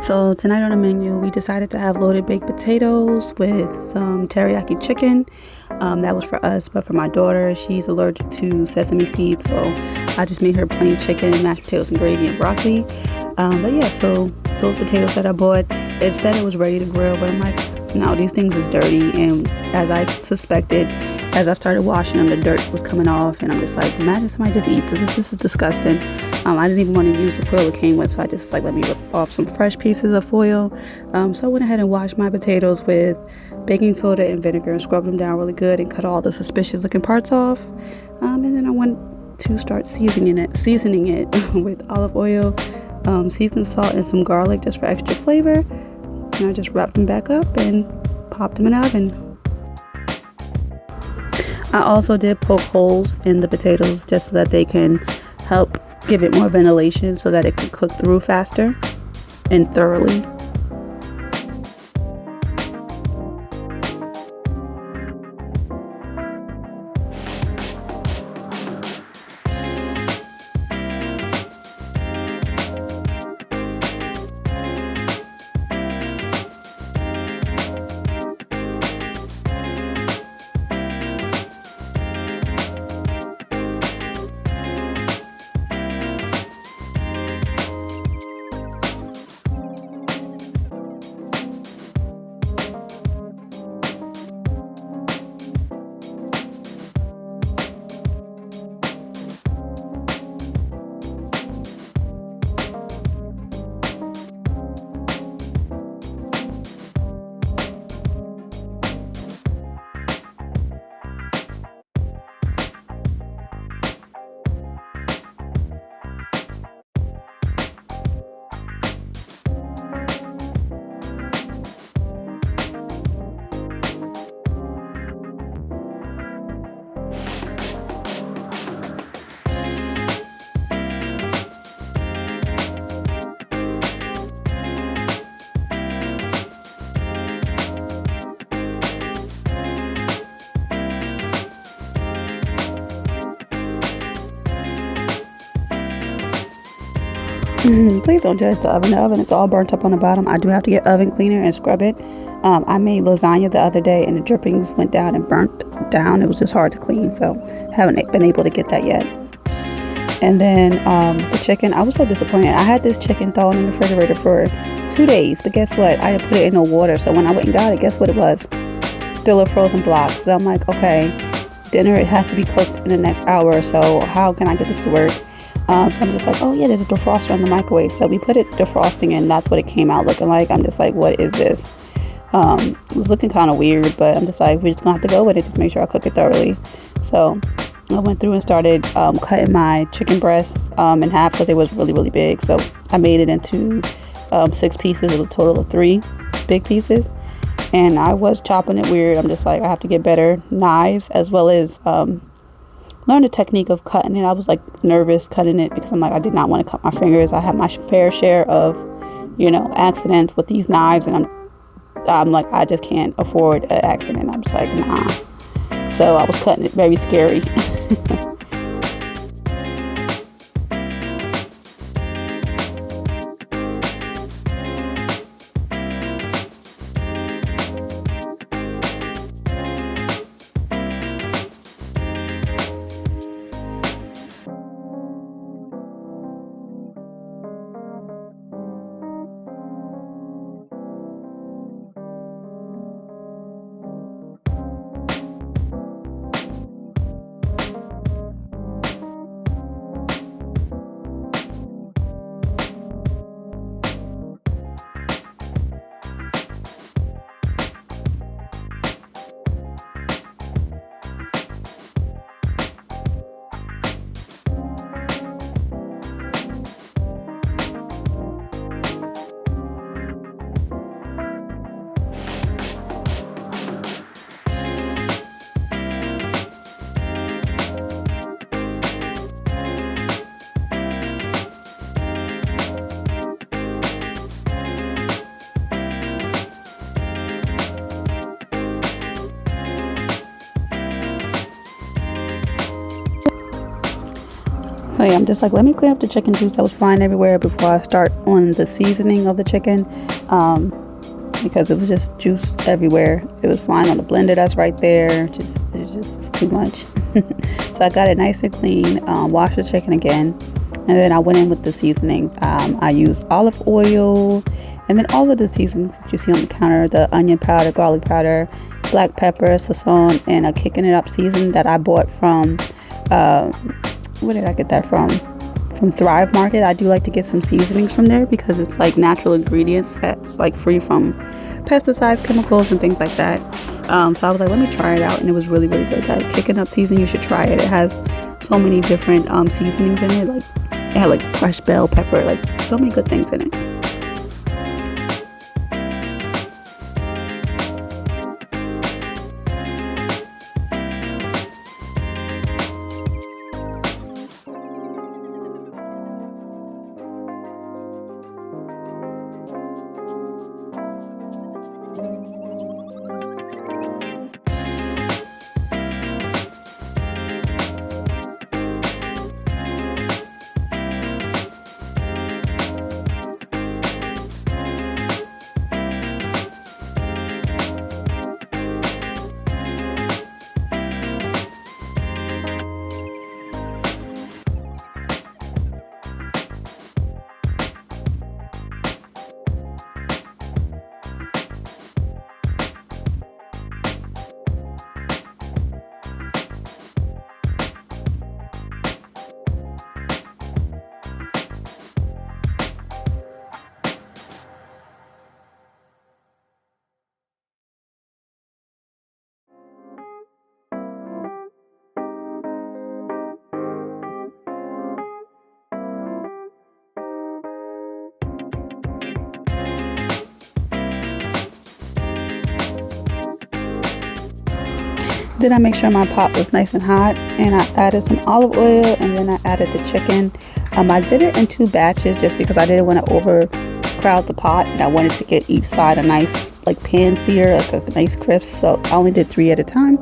So tonight on the menu, we decided to have loaded baked potatoes with some teriyaki chicken. That was for us, but for my daughter, she's allergic to sesame seeds, so I just made her plain chicken, mashed potatoes and gravy and broccoli. But yeah, so those potatoes that I bought, it said it was ready to grill, but I'm like, no, these things is dirty. And as I suspected, as I started washing them, the dirt was coming off, and I'm just like, imagine somebody just eats this. This is disgusting. I didn't even want to use the foil it came with, so I just like let me rip off some fresh pieces of foil. So I went ahead and washed my potatoes with baking soda and vinegar and scrubbed them down really good and cut all the suspicious looking parts off. And then I went to start seasoning it with olive oil, seasoned salt, and some garlic just for extra flavor. And I just wrapped them back up and popped them in the oven. I also did poke holes in the potatoes just so that they can help give it more ventilation so that it can cook through faster and thoroughly. Please don't judge the oven. The oven is all burnt up on the bottom. I do have to get oven cleaner and scrub it. I made lasagna the other day and the drippings went down and burnt down. It was just hard to clean, so haven't been able to get that yet. And then the chicken, I was so disappointed. I had this chicken thawing in the refrigerator for 2 days, but guess what? I didn't put it in no water, so when I went and got it, guess what it was? Still a frozen block. So I'm like, okay, dinner, it has to be cooked in the next hour or so. How can I get this to work? So I'm just like, oh yeah, there's a defroster in the microwave. So we put it defrosting in. That's what it came out looking like. I'm just like, what is this? It was looking kind of weird, but I'm just like, we're just gonna have to go with it. Just make sure I cook it thoroughly. So I went through and started cutting my chicken breasts in half because it was really, really big. So I made it into 6 pieces, a total of 3 big pieces. And I was chopping it weird. I'm just like, I have to get better knives as well as learn the technique of cutting it. I was like nervous cutting it because I'm like, I did not want to cut my fingers. I had my fair share of, accidents with these knives, and I'm like, I just can't afford an accident. I'm just like, nah. So I was cutting it very scary. yeah, I'm just like, let me clean up the chicken juice that was flying everywhere before I start on the seasoning of the chicken. Because it was just juice everywhere. It was flying on the blender that's right there. It just was too much. So I got it nice and clean. Washed the chicken again, and then I went in with the seasonings. I used olive oil, and then all of the seasonings that you see on the counter: the onion powder, garlic powder, black pepper, sazon, and a kicking it up season that I bought from. Uh, where did I get that from? From Thrive Market. I do like to get some seasonings from there because it's like natural ingredients that's like free from pesticides, chemicals, and things like that. So I was like, let me try it out, and it was really, really good. That kicking up season, you should try it. It has so many different seasonings in it. Like it had like crushed bell pepper, like so many good things in it. Then I make sure my pot was nice and hot, and I added some olive oil, and then I added the chicken. I did it in two batches just because I didn't want to overcrowd the pot, and I wanted to get each side a nice like pan sear, like a nice crisp. So I only did 3 at a time.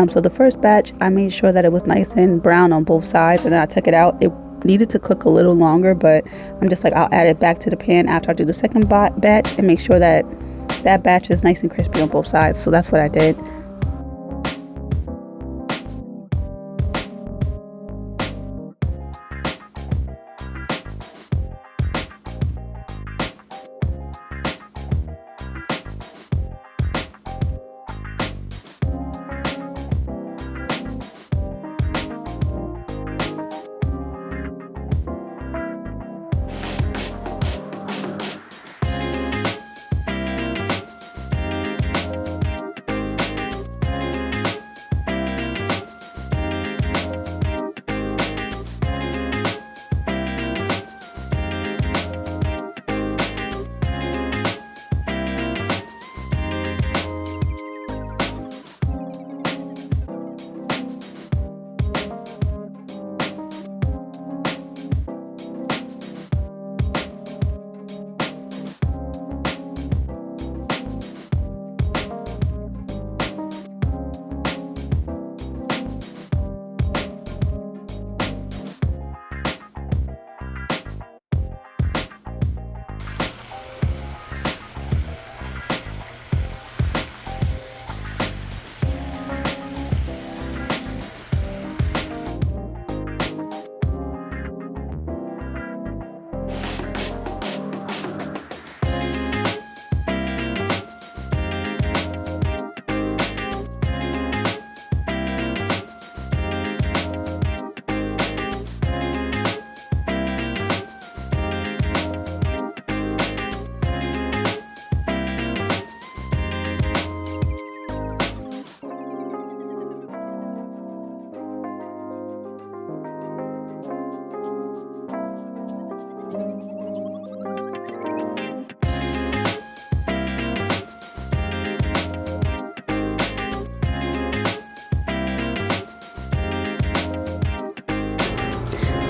So the first batch, I made sure that it was nice and brown on both sides, and then I took it out. It needed to cook a little longer, but I'm just like, I'll add it back to the pan after I do the second batch and make sure that that batch is nice and crispy on both sides. So that's what I did.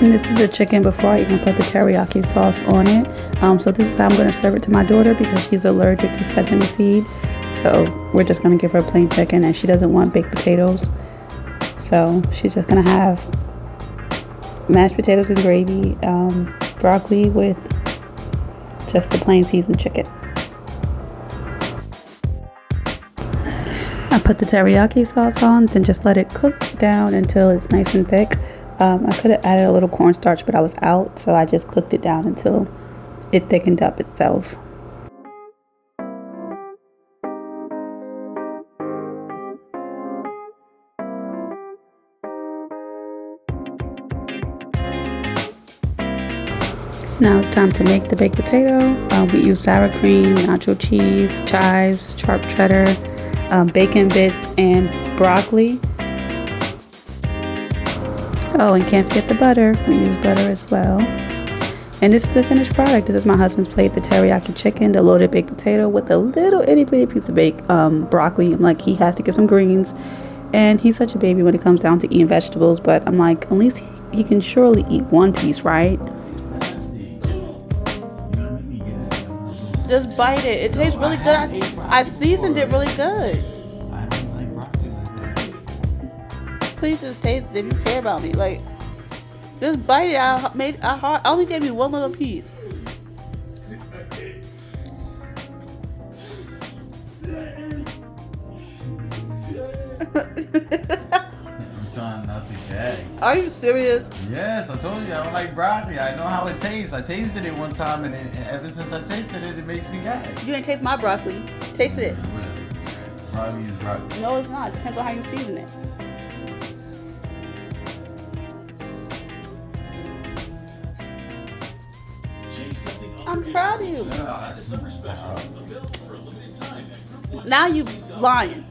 And this is the chicken before I even put the teriyaki sauce on it. So this is how I'm going to serve it to my daughter because she's allergic to sesame seed. So we're just going to give her plain chicken, and she doesn't want baked potatoes. So she's just going to have mashed potatoes and gravy, broccoli with just the plain seasoned chicken. I put the teriyaki sauce on, then just let it cook down until it's nice and thick. I could have added a little cornstarch, but I was out, so I just cooked it down until it thickened up itself. Now it's time to make the baked potato. We use sour cream, nacho cheese, chives, sharp cheddar, bacon bits, and broccoli. Oh, and can't forget the butter. We use butter as well. And this is the finished product. This is my husband's plate: the teriyaki chicken, the loaded baked potato with a little itty bitty piece of broccoli. I'm like, he has to get some greens, and he's such a baby when it comes down to eating vegetables. But I'm like, at least he can surely eat one piece, right? Just bite it. It tastes really good. I seasoned it really good. I don't like broccoli like that. Please just taste it if you care about me. Like, just bite it. I only gave you one little piece. I'm trying not to gag. Are you serious? Yes, I told you I don't like broccoli. I know how it tastes. I tasted it one time, and ever since I tasted it, it makes me gag. You didn't taste my broccoli. Taste it. Broccoli is broccoli. No, it's not. Depends on how you season it. I'm proud of you. Now you lying.